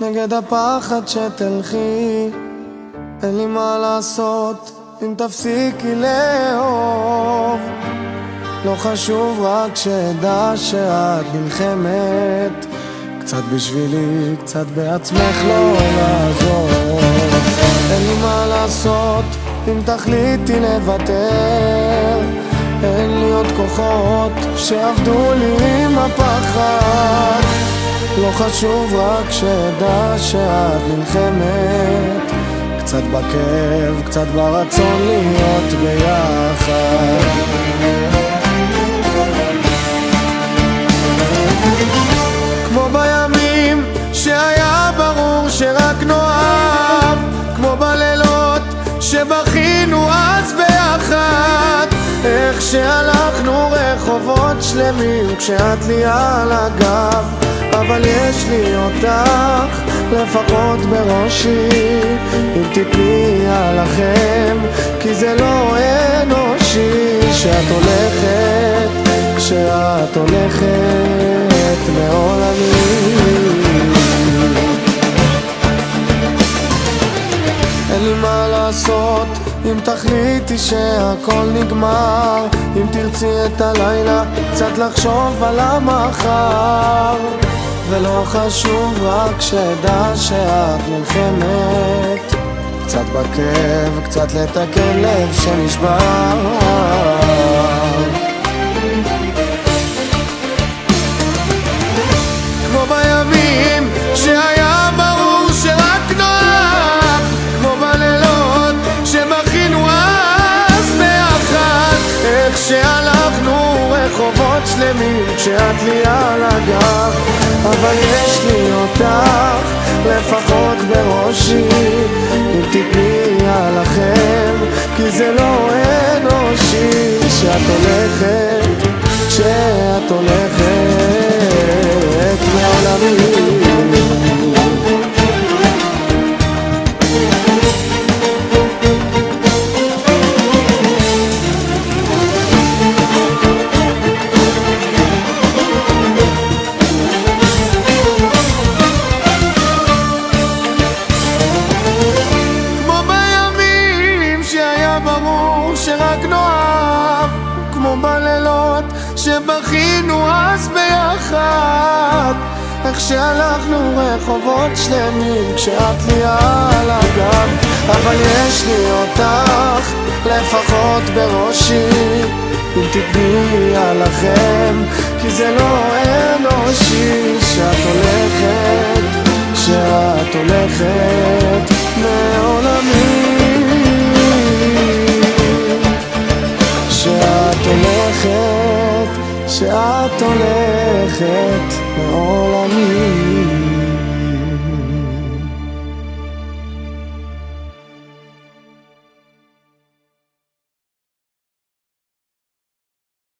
נגד הפחד שתלכי. אין לי מה לעשות אם תפסיקי לאהוב. לא חשוב, רק שדע שאת נלחמת קצת בשבילי, קצת בעצמך לא לעזור. אין לי מה לעשות אם תחליטי לוותר. אין לי עוד כוחות שעבדו לי עם הפחד. לא חשוב, רק שדע שאת נלחמת קצת בכאב, קצת ברצון להיות ביחד. כמו בימים שהיה ברור שרק נאהב, כמו בלילות שבכינו אז ביחד, איך שהלכנו רחובות שלמים כשאת לי על הגב. אבל יש לי אותך לפחות בראשי, אם תתני עליכם, כי זה לא אנושי שאת הולכת, שאת הולכת מעולמי. אין לי מה לעשות אם תחליטי שהכל נגמר. אם תרצי את הלילה קצת לחשוב על המחר. ולא חשוב, רק שדע שאת נלחמת קצת בכאב, קצת לתקן לב שנשבר. כמו בימים שהיה ברור שרק נאהב, כמו בלילות שבכינו אז ביחד, איך שהלכנו רחובות שלמים כשאת לי על הגב. אבל יש לי אותך לפחות בראשי, אם תתני עליכם, כי זה לא אנושי שאת הולכת, שאת הולכת מעולמי. שרק נאהב, כמו בלילות שבכינו אז ביחד, איך שהלכנו רחובות שלמים כשאת לי על הגב. אבל יש לי אותך לפחות בראשי, אם תתני עליכם, כי זה לא אנושי שאת הולכת, שאת הולכת מעולמי. שאת הולכת, שאת הולכת מעולמי.